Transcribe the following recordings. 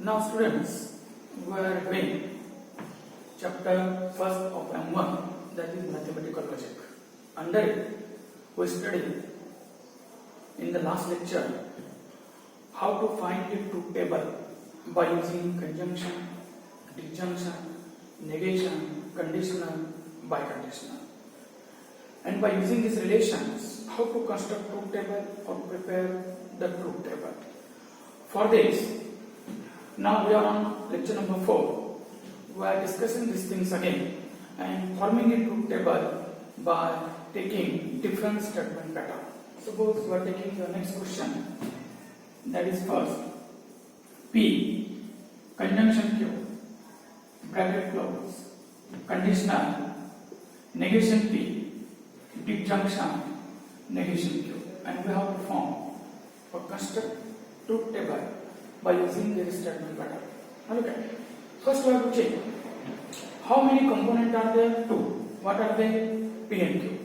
Now students, we are doing chapter first of M1, that is mathematical logic. Under it, we studied in the last lecture how to find the truth table by using conjunction, disjunction, negation, conditional, biconditional. And by using these relations, how to construct truth table or prepare the truth table. For this, now we are on lecture number 4. We are discussing these things again and forming a truth table by taking different statement pattern. Suppose we are taking the next question, that is first P conjunction Q bracket close conditional negation P disjunction negation Q, and we have to form or construct truth table by using this statement pattern. Now look at it. First we have to check how many components are there. 2. What are they? P and Q.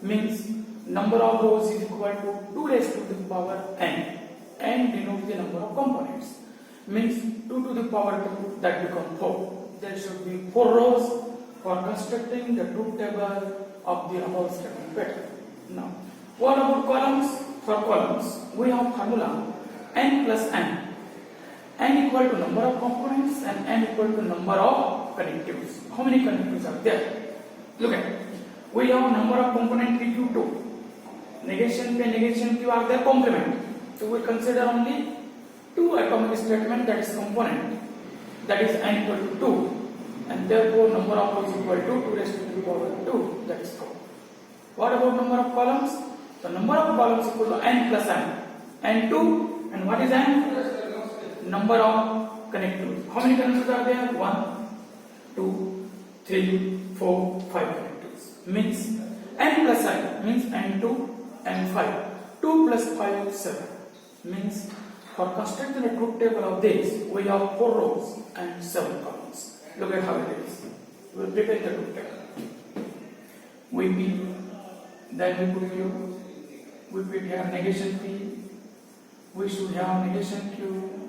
Means number of rows is equal to 2 raised to the power n. N denotes the number of components. Means 2 to the power 2, that becomes 4. There should be 4 rows for constructing the truth table of the above statement pattern. Now, what about columns? For columns, we have formula n plus n. N equal to number of components and n equal to number of connectives. How many connectives are there? Look at it. We have number of component PQ2. Negation P and negation Q are their complement. So we consider only 2 atomic statement, that is component, that is n equal to 2, and therefore number of rows equal to 2 raised to the power 2, that is 4. What about number of columns? The number of columns equal to n plus n. N2, and what is n? Number of connectives. How many connectives are there? 1, 2, 3, 4, 5 connectives. Means n plus n means n2, n5. 2 plus 5 is 7. Means for constructing a truth table of this, we have 4 rows and 7 columns. Look at how it is. We will prepare the truth table. We P, then we put Q. We put here negation P. We should have negation Q.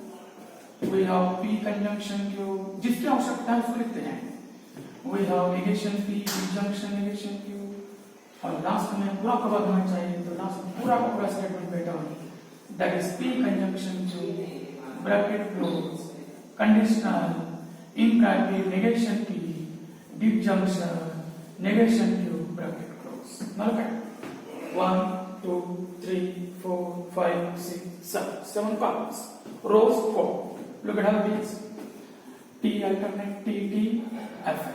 We have P conjunction Q. जिसकी आवश्यकता है उसको लिखते हैं. We have negation P, disjunction negation Q. और last में पूरा cover होना चाहिए, तो लास्ट में पूरा का पूरा statement pattern, that is P conjunction Q bracket close conditional in bracket negation P disjunction negation Q bracket close. Now look at 1, 2, 3, 4, 5, 6, 7. 7 columns. Rows 4. Look at how it is. T alternate T, T, F, F.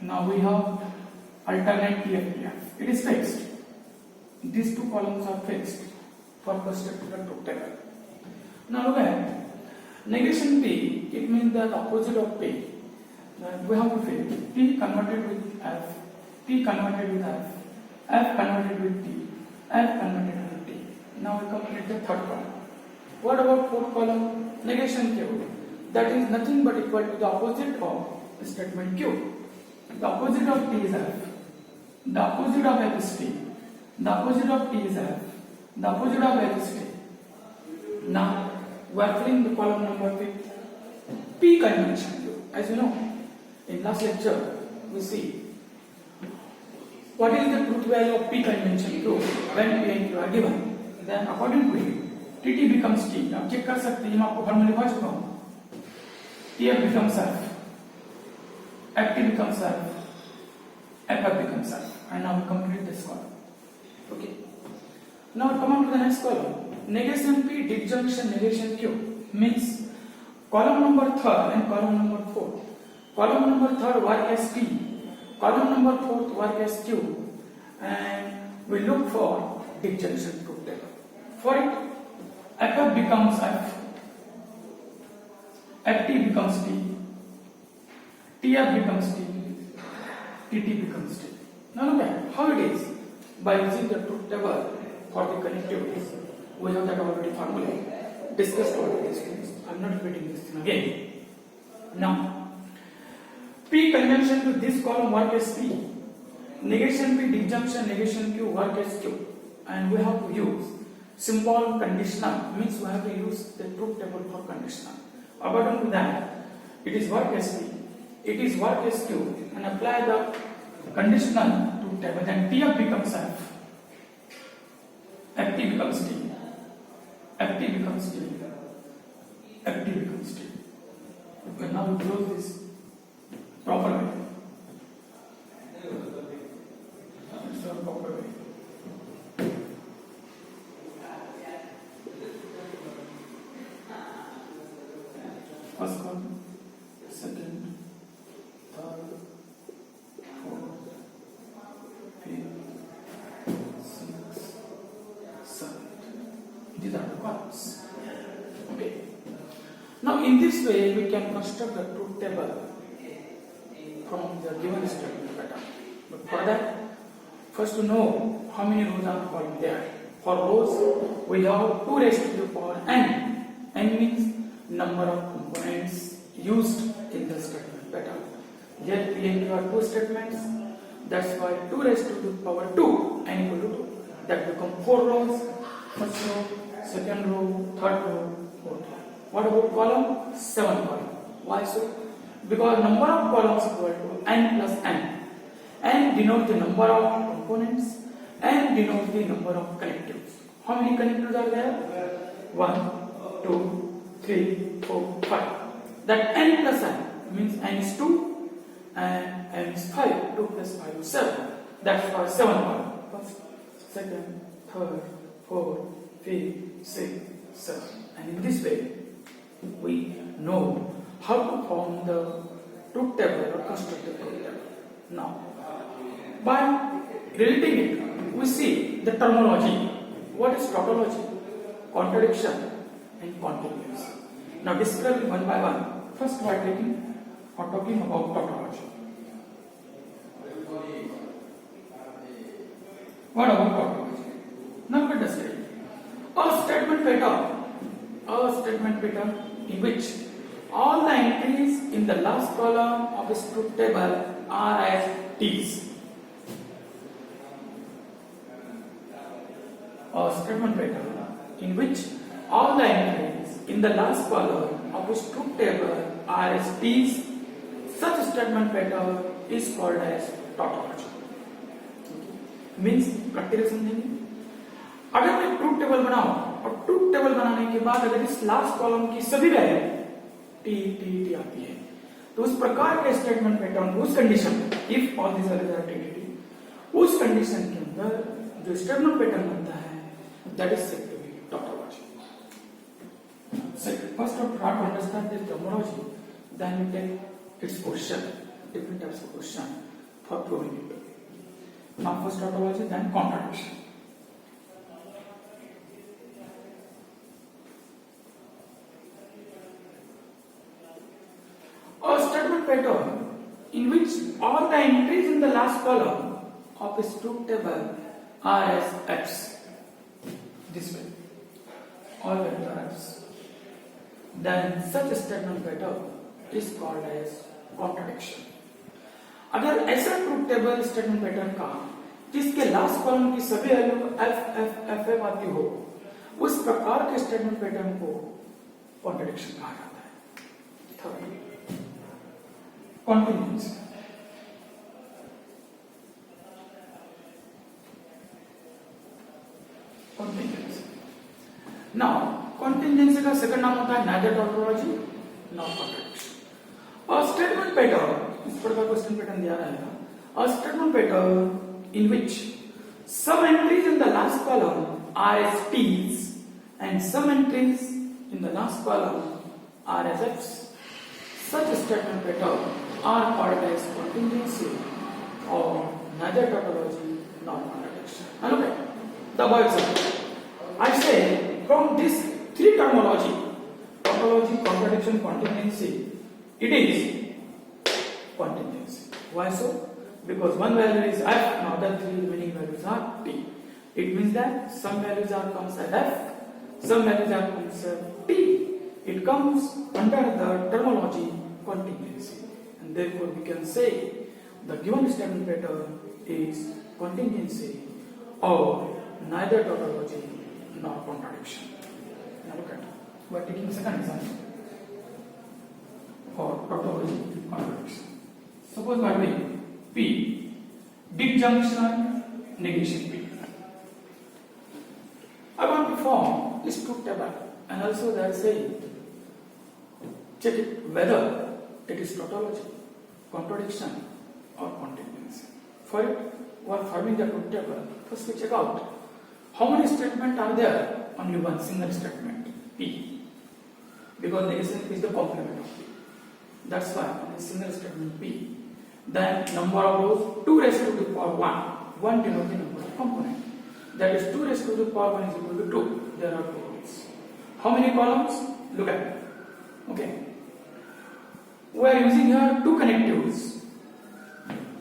Now we have alternate T, F, T, F. It is fixed. These 2 columns are fixed for constructing a truth table. Now look at negation P. It means the opposite of P. We have to fill T converted with F, T converted with F, F converted with T, F converted with T. Now we complete the third column. What about fourth column? Negation Q. That is nothing but equal to the opposite of statement Q. The opposite of T is F. The opposite of F is T. The opposite of T is F. The opposite of F is T. Now we are filling the column number with P conjunction Q. As you know, in last lecture we see what is the truth value of P conjunction Q when P and Q are given. Then according to it, TT becomes T. अब check कर सकते हैं, मैं आपको formula लिखवा चुका हूँ. TF becomes F, FT becomes F, FF becomes F, and now we complete this column. Okay. Now come on to the next column. Negation P, disjunction negation Q means column number 3rd and column number 4th. Column number 3rd work as P, column number 4th work as Q, and we look for disjunction truth table. For it, FF becomes F, FT becomes T, TF becomes T, TT becomes T. Now look at how it is. By using the truth table for the connectivities, we have that already formula, discussed all these things. I am not repeating this thing again. Now, P conjunction to this column work as P, negation P, disjunction negation Q work as Q, and we have to use simple conditional means we have to use the truth table for conditional. According to that, it is work as P. It is work as Q and apply the conditional truth table. Then TF becomes F. FT becomes T. FT becomes T. FT becomes T. Okay, now we close this proper way. It's a proper way. First one, second, third, fourth, fifth, sixth, seventh. These are the columns. Okay. Now in this way we can construct the truth table from the given statement pattern. But for that, first to know how many rows are column there. For rows, we have 2 raised to the power n. N means number of components used in the statement pattern. Here P and Q are 2 statements. That's why 2 raised to the power 2 n equal to 2. That become 4 rows. First row, second row, third row, fourth row. What about column? 7 column. Why so? Because number of columns equal to n plus n. N denotes the number of components, n denotes the number of connectives. How many connectives are there? 1, 2, 3, 4, 5. That n plus n means n is 2 and n is 5. 2 plus 5 is 7. That's why 7 columns. First, second, third, fourth, fifth, sixth, seventh. And in this way, we know how to form the truth table or construct the truth table. Now, by relating it, we see the terminology. What is tautology, contradiction, and continuance. Now, describe it one by one. First, by taking or talking about tautology. What about tautology? Now, let us say a statement pattern in which all the entries in the last column of a truth table are as T's. A statement pattern in which all the entries in the last column of a truth table are as T's. Such a statement pattern is called as tautology. Means practical समझेंगे. अगर मैं truth table बनाऊं और truth table बनाने के बाद अगर इस लास्ट कॉलम की सभी वैल्यू टी टी टी आती है तो उस प्रकार के स्टेटमेंट पैटर्न उस condition if all this values are T T T उस कंडीशन के अंदर जो स्टेटमेंट पैटर्न बनता है that is said to be tautology. First of all, try to understand this terminology, then you take its question, different types of question for proving it. Now first tautology, then contradiction. A statement pattern in which all the entries in the last column of a truth table are as F's. This way. All vector F's. Then such a statement pattern is called as contradiction. अगर ऐसा truth table statement pattern का जिसके last column की सभी value F F F F आती हो उस प्रकार के स्टेटमेंट पैटर्न को कॉन्ट्रडिक्शन कहा जाता है. थर्ड, कॉन्टिन्यूएंसी. कॉन्टिन्यूएंसी. नाउ कॉन्टिन्यूएंसी का सेकंड नाम होता है नाइदर टॉटोलॉजी नॉट कॉन्ट्रडिक्शन. और स्टेटमेंट पैटर्न इस प्रकार क्वेश्चन पैटर्न दिया रहेगा. A statement pattern in which some entries in the last column are as T's and some entries in the last column are as F's. Such statement patterns are called as contingency or neither tautology nor contradiction. Now look at the above example. I say from this three terminology, tautology, contradiction, contingency, it is contingency. Why so? Because one value is F and other three remaining values are T. It means that some values are comes as F, some values are comes as T. It comes under the terminology contingency, and therefore we can say the given statement pattern is contingency or neither tautology not contradiction. Now look at, we are taking second example for tautology with contradiction. Suppose we are doing P, disjunction, negation P. I want to form this truth table, and also they are saying check it whether it is tautology, contradiction, or contingency. For it, while forming the truth table, first we check out how many statements are there. Only one single statement, P, because negation is the complement of P. That's why only single statement P. Then number of rows 2 raised to the power 1. 1 denotes the number of component. That is 2 raised to the power 1 is equal to 2. There are 2 rows. How many columns? Look at it. Okay. We are using here 2 connectives.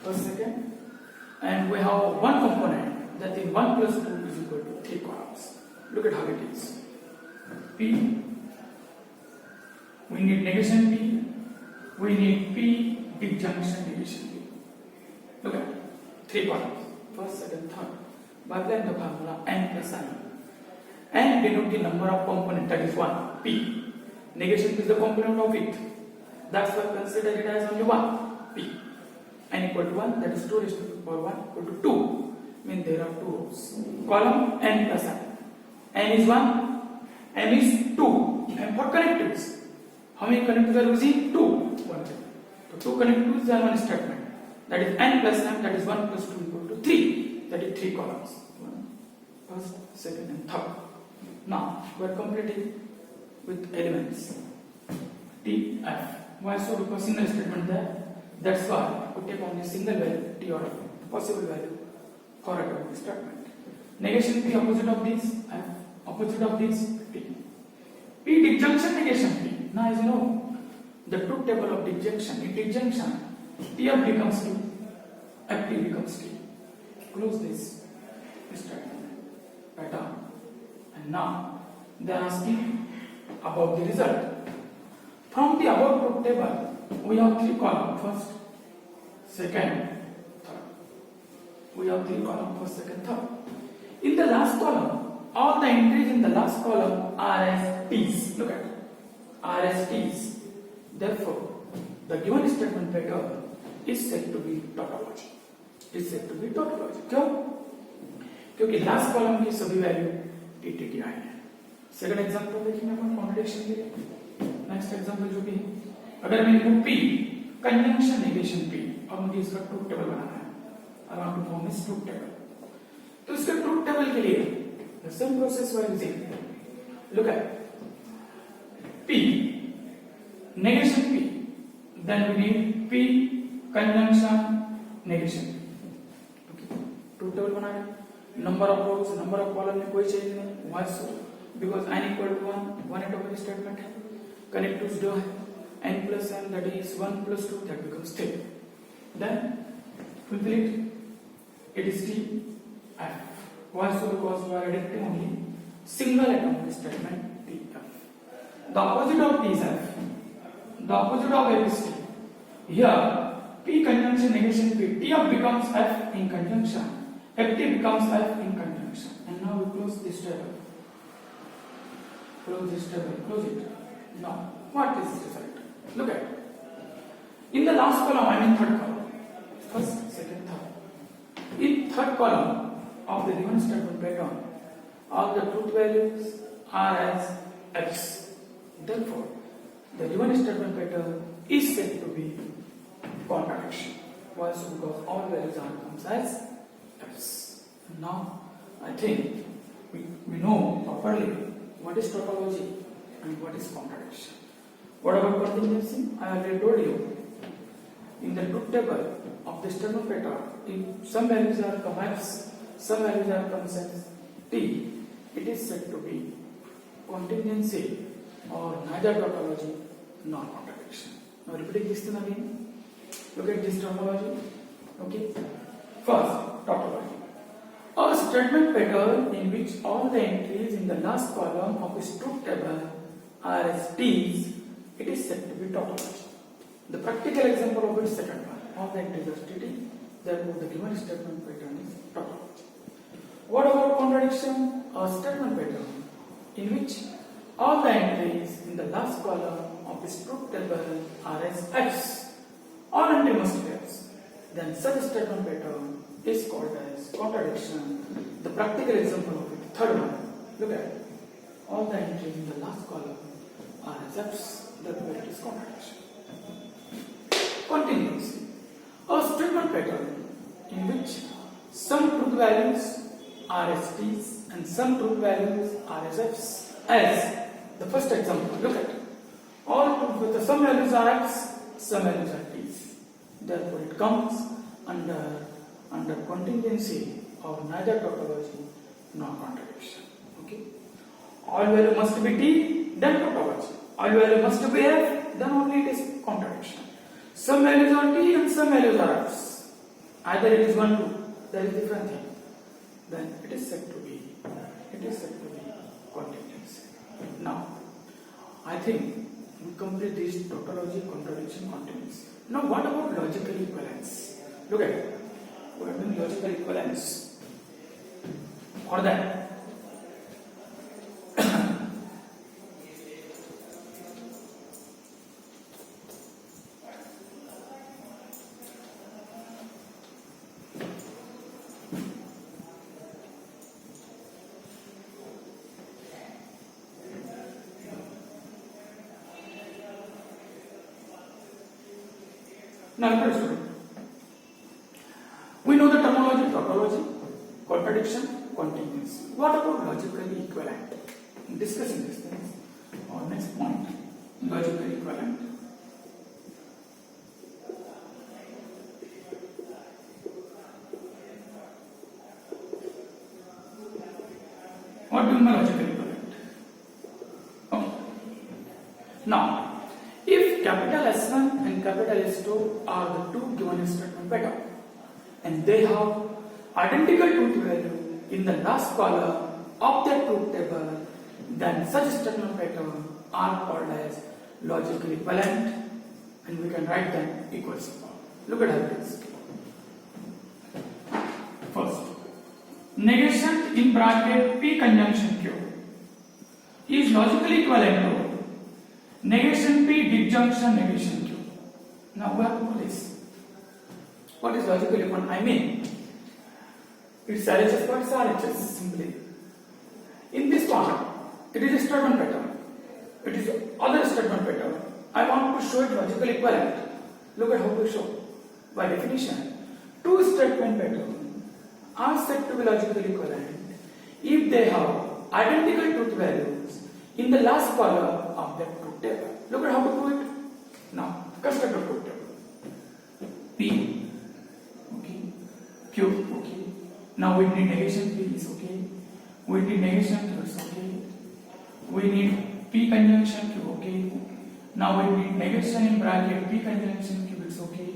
First, second. And we have one component, that is 1 plus 2 is equal to 3 columns. Look at how it is. P. We need negation P. We need P disjunction negation P. Look at 3 columns. First, second, third. By applying the formula n plus n. N denotes the number of components, that is 1. P. Negation is the component of it. That's why consider it as only 1. P. N equal to 1, that is 2 raised to the power 1 equal to 2. Means there are 2 rows. Column n plus n. N is 1, m is 2. And for connectives, how many connectives are using? 2. 1. So 2 connectives and 1 statement. That is n plus m, that is 1 plus 2 equal to 3. That is 3 columns. 1, first, second, and third. Now we are completing with elements T, F. Why so? Because single statement there. That's why we take only single value T or F, possible value for a given statement. Negation P, opposite of this, F, opposite of this, P. P disjunction negation P. Now as you know, the truth table of disjunction, in disjunction, TF becomes T, FT becomes T. Close this statement pattern. And now they are asking about the result. From the above truth table, we have 3 columns, first, second, third. We have 3 columns, first, second, third. In the last column, all the entries in the last column are as T's. Look at it. Are as T's. Therefore, the given statement pattern is said to be tautology. Is said to be tautology. क्यों? क्योंकि last column की सभी value TTT आई है. Second example देखेंगे अपन contradiction के लिए. Next example जो भी है, अगर मैं लिखूं P कंजंक्शन नेगेशन P और मुझे इसका ट्रूथ टेबल बनाना है, I want to form this truth table. तो इसके ट्रूथ टेबल के लिए the same process we are using. Look at P negation P, then we need P conjunction negation. Okay, truth table बना है. Number of rows, number of column में कोई change नहीं. Why so? Because n equal to 1, 1 atomic statement है. Connectives do have n plus m, that is 1 plus 2, that becomes 3. Then fulfill it. It is T F. Why so? Because we are adding only single atomic statement T F. The opposite of T is F. The opposite of F is T. Here P conjunction negation P. T F becomes F in conjunction. FT becomes F in conjunction. And now we close this table. Close this table. Close it. Now, what is the result? Look at it. In the last column, I mean third column. First, second, third. In third column of the given statement pattern, all the truth values are as F's. Therefore, the given statement pattern is said to be contradiction. Why so? Because all values are comes as F's. Now, I think we know properly what is tautology and what is contradiction. What about contingency? I already told you. In the truth table of the statement pattern, if some values are comes, some values are comes as T, it is said to be contingency or neither tautology nor contradiction. Now repeating this thing again. Look at this tautology. Okay. First, tautology. A statement pattern in which all the entries in the last column of its truth table are as T's, it is said to be tautology. The practical example of it is second one. All the entries are TT, therefore the given statement pattern is tautology. What about contradiction? a statement pattern in which all the entries in the last column of this truth table are as F's. All entries must be F's. Then such a statement pattern is called as contradiction. The practical example of it, third one. Look at it. All the entries in the last column are as F's. That way it is contradiction. Continues. A statement pattern in which some truth values are as T's and some truth values are as F's. As the first example, look at it. All truth with the some values are F's, some values are T's. Therefore, it comes under contingency or neither tautology nor contradiction. Okay. All value must be T, then tautology. All value must be F, then only it is contradiction. Some values are T and some values are F's. Either it is 1, 2, there is different thing. Then it is said to be contingency. Now, I think we complete this tautology, contradiction, contingency. Now, what about logical equivalence? Look at it. We are doing logical equivalence. For that, now, student, we know the terminology, tautology, contradiction, contingency. What about logically equivalent? Discussing these things. Our next point, logically equivalent. What do you mean logically equivalent? Okay. Now, if capital S1 and capital S2 are the two given statement pattern and they have identical truth value in the last column of that truth table, then such statement pattern are called as logically equivalent and we can write them equal symbol. Look at how it is. First, negation in bracket P conjunction Q is logically equivalent to negation P disjunction negation Q. Now we have to do this. What is logically equivalent? I mean, it's RHS, but it's RHS simply. In this one, it is a statement pattern. It is other statement pattern. I want to show it logically equivalent. Look at how to show. By definition, two statement patterns are said to be logically equivalent if they have identical truth values in the last column of that truth table. Look at how to do it. Now, construct a truth table. P, okay, Q, okay. Now we need negation P is okay. We need negation Q is okay. We need P conjunction Q, okay. Now we need negation in bracket P conjunction Q is okay.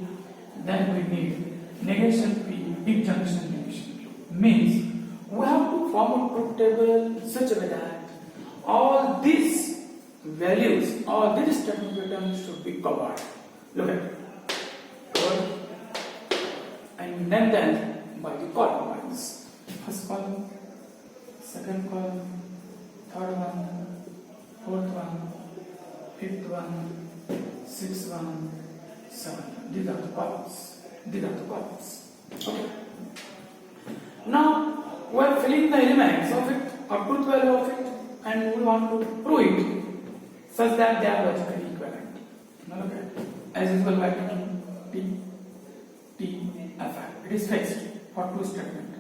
Then we need negation P disjunction negation Q. Means we have to form a truth table in such a way that all these values, all these statement patterns should be covered. Look at it. Covered. And then by the column wise. First column, second column, third one, fourth one, fifth one, sixth one, seventh. These are the columns. These are the columns. Okay. Now we are filling the elements of it, a truth value of it, and we want to prove it such that they are logically equivalent. Now look at it. As usual, by taking T, F. It is fixed for two statement.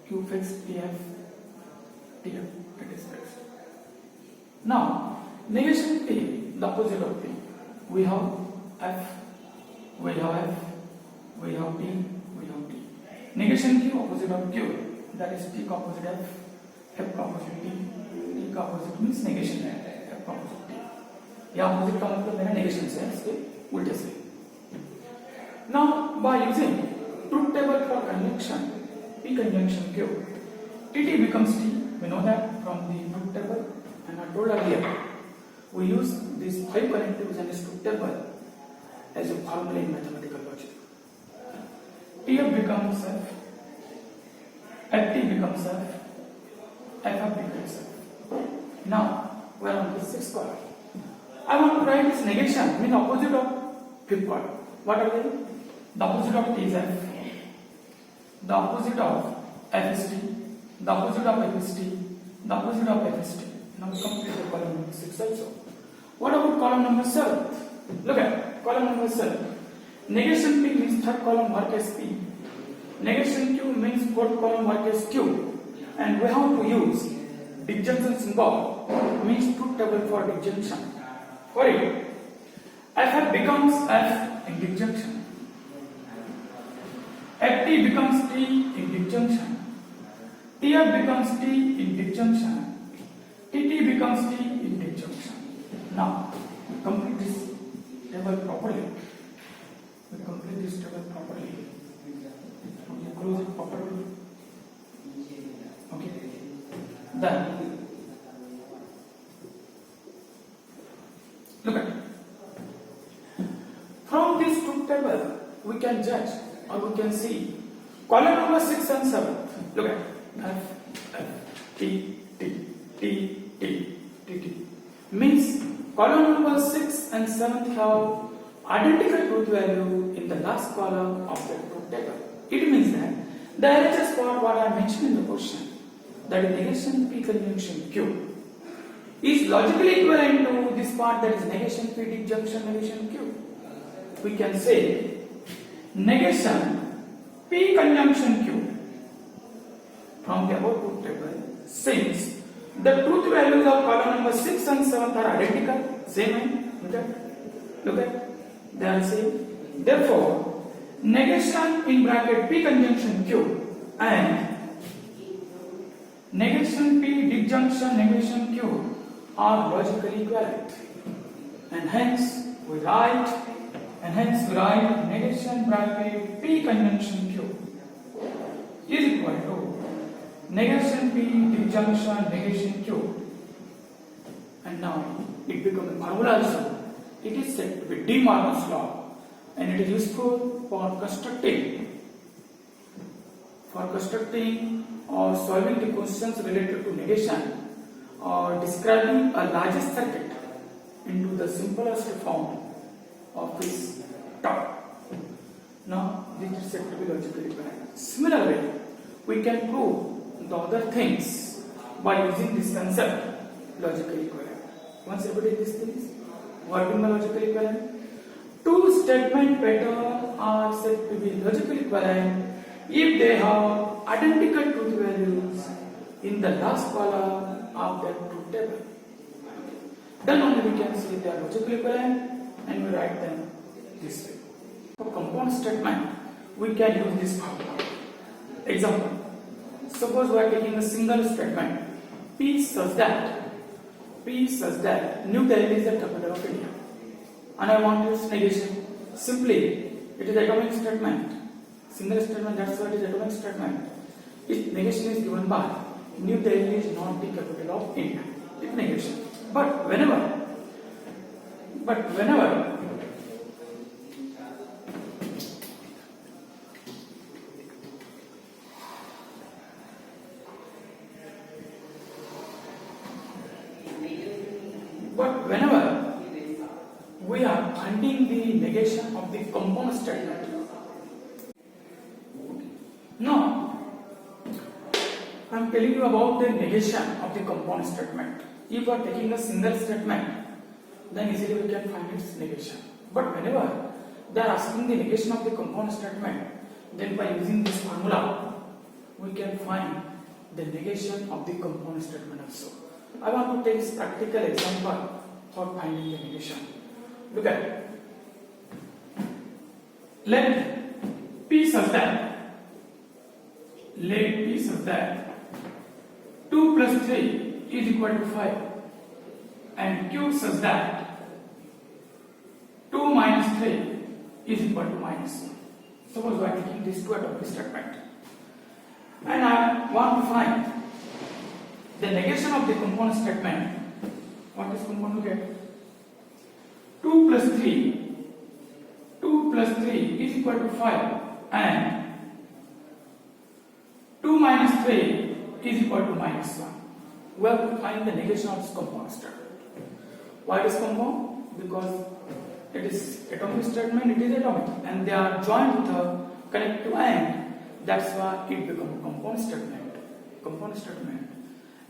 Q fixed, TF, it is fixed. Now, negation P, the opposite of P. We have F, we have F, we have T, we have T. Negation Q, opposite of Q, that is T opposite F, F opposite T. T opposite means negation F opposite T. यहाँ opposite का मतलब मेरा negation से है, इसके उल्टे से. Now, by using truth table for conjunction, P conjunction Q, TT becomes T. We know that from the truth table, and I told earlier, we use these 5 connectives and this truth table as a formula in mathematical logic. TF becomes F, FT becomes F, f of b by itself. Now we are on the sixth column. I want to write this negation, mean opposite of fifth column. What are they? The opposite of t is f. The opposite of f is t. The opposite of f is t. The opposite of f is t. Now we complete the column number 6 also. What about column number 7? Look at column number 7. Negation p means third column work as p. Negation q means fourth column work as q. And we have to use disjunction symbol, means truth table for disjunction. For it, f becomes f in disjunction. ft becomes t in disjunction. tf becomes t in disjunction. tt becomes t in disjunction. Now, we complete this table properly. We complete this table properly. We close it properly. Okay. Then, look at it. From this truth table, we can judge or we can see column number 6 and 7. Look at f, f, t, t, t, t, t, t. Means column number 6 and 7 have identical truth value in the last column of the truth table. It means that the LHS part what I mentioned in the question, that is negation p conjunction q, is logically equivalent to this part, that is negation p disjunction negation q. We can say negation p conjunction q from the above truth table, since the truth values of column number 6 and 7 are identical, same. Look at, they are same. Therefore, negation in bracket p conjunction q and negation p disjunction negation q are logically equivalent, and hence we write negation bracket p conjunction q is equal to negation p disjunction negation q. And now it becomes a formula also. It is said to be De Morgan's law, and it is useful for constructing or solving the questions related to negation or describing a largest circuit into the simplest form of this top. Now this is said to be logically equivalent. Similarly, we can prove the other things by using this concept, logically equivalent. Once everybody these things, what do logically equivalent? Two statement patterns are said to be logically equivalent if they have identical truth values in the last column of that truth table. Then only we can say they are logically equivalent, and we write them this way. For compound statement, we can use this formula. Example: suppose we are taking a single statement P such that New Delhi is the capital of India, and I want to use negation. Simply, it is atomic statement. Single statement, that's why it is atomic statement. Its negation is given by New Delhi is not the capital of India. It's negation. But whenever we are finding the negation of the compound statement. Now, I am telling you about the negation of the compound statement. If you are taking a single statement, then easily we can find its negation. But whenever they are asking the negation of the compound statement, then by using this formula, we can find the negation of the compound statement also. I want to take this practical example for finding the negation. Look at it. Let P such that 2 plus 3 is equal to 5, and Q such that 2 minus 3 is equal to minus 1. Suppose we are taking these two atomic statement, and I want to find the negation of the compound statement. What is compound? Look at 2 plus 3 is equal to 5, and 2 minus 3 is equal to minus 1. we have to find the negation of this compound statement. Why it is compound? Because it is atomic statement, it is atomic, and they are joined with a connective end. That's why it becomes a compound statement. Compound statement.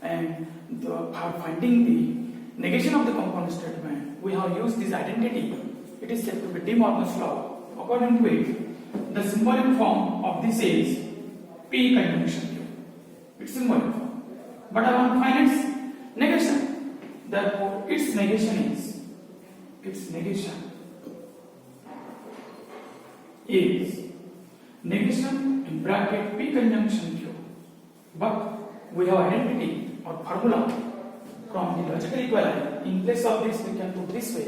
And for finding the negation of the compound statement, we have used this identity. It is said to be De Morgan's law. According to it, the symbolic form of this is P conjunction Q. It's symbolic form. But I want to find its negation. Therefore, its negation is negation in bracket P conjunction Q. But we have identity or formula from the logical equivalent. In place of this, we can put this way.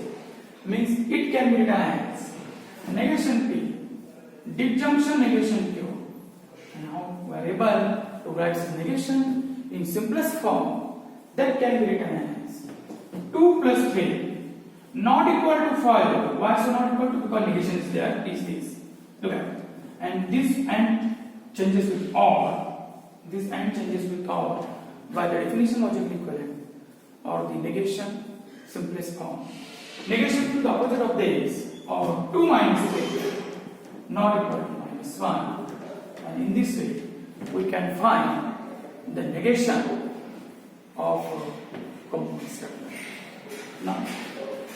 Means it can be written as negation P, disjunction negation Q. Now we are able to write this negation in simplest form. That can be written as 2 plus 3 not equal to 5. Why so not equal to? Because negation is there. Is this? Look at it. And this and changes with or. This and changes with or by the definition logical equivalent or the negation simplest form. Negation to the opposite of this or 2 minus 3 not equal to minus 1. And in this way, we can find the negation of compound statement. Now,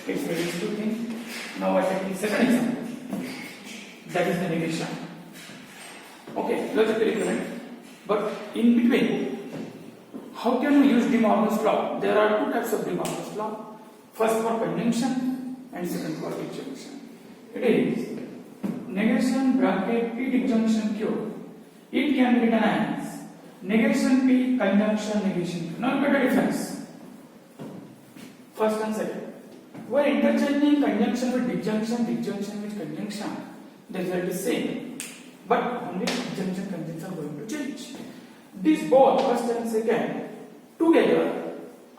it's very easy thing. Now I take the second example. That is the negation. Okay, logical equivalent. But in between, how can we use De Morgan's law? There are 2 types of De Morgan's law. First for conjunction and second for disjunction. It is negation bracket P disjunction Q. It can be written as negation P conjunction negation Q. Now look at the difference. First and second. We are interchanging conjunction with disjunction, disjunction with conjunction. The result is same. But only disjunction conjunctions are going to change. These both, first and second, together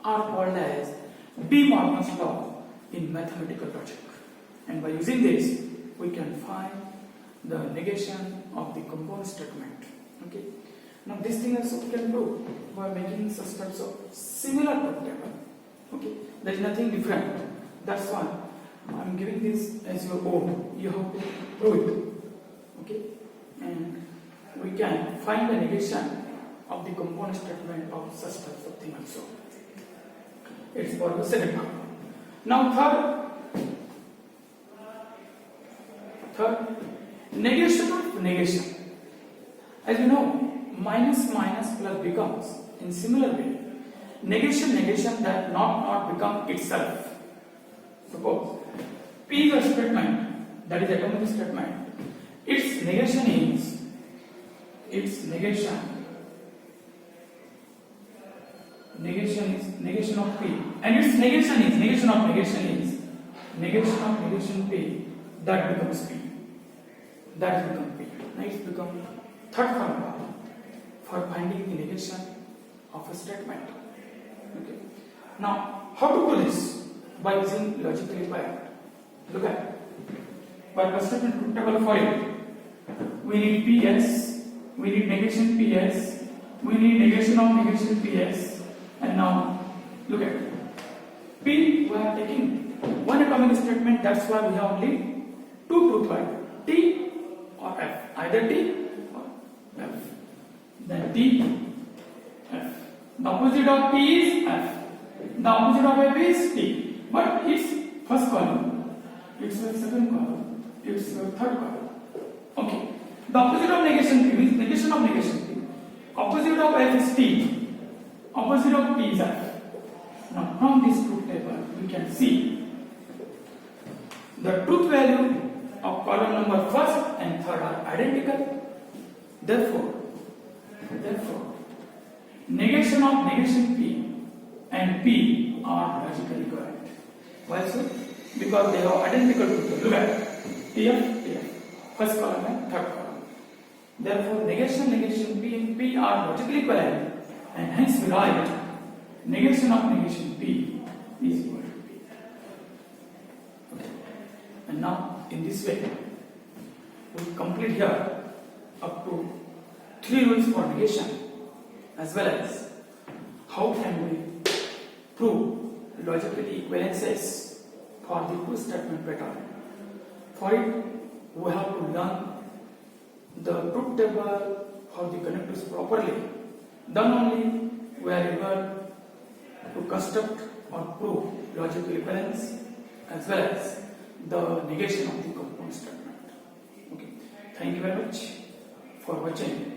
are called as De Morgan's law in mathematical logic. And by using this, we can find the negation of the compound statement. Okay. Now this thing also we can do by making such types of similar truth table. Okay. There is nothing different. That's why I am giving this as your own. You have to prove it. Okay. And we can find the negation of the compound statement of such types of thing also. It's for the second part. Now third, negation of negation. As you know, minus minus plus becomes in similar way. Negation that not become itself. Suppose P is a statement, that is atomic statement. Its negation is negation of P, and its negation of negation P, that becomes P. That becomes P. Now it's become third formula for finding the negation of a statement. Okay. Now, how to do this? By using logical equivalent. Look at it. By constructing truth table for it, we need PS, we need negation PS, we need negation of negation PS, and now look at it. P, we are taking one atomic statement, that's why we have only 2 truth values, T or F, either T or F. Then T, F. The opposite of T is F. The opposite of F is T. But it's first column, it's the second column, it's the third column. Okay. The opposite of negation P means negation of negation P. Opposite of F is T. Opposite of T is F. Now from this truth table we can see the truth value of column number first and third are identical. Therefore, negation of negation P and P are logically equivalent. Why so? Because they are identical to the. Look at TF, first column and third column. Therefore, negation P and P are logically equivalent, and hence we write negation of negation P is equal to P. Okay. And now, in this way, we complete here up to 3 rules for negation, as well as how can we prove logically equivalences for the two statement pattern. For it, we have to learn the truth table for the connectives properly. Then only we are able to construct or prove logical equivalence as well as the negation of the compound statement. Okay. Thank you very much for watching.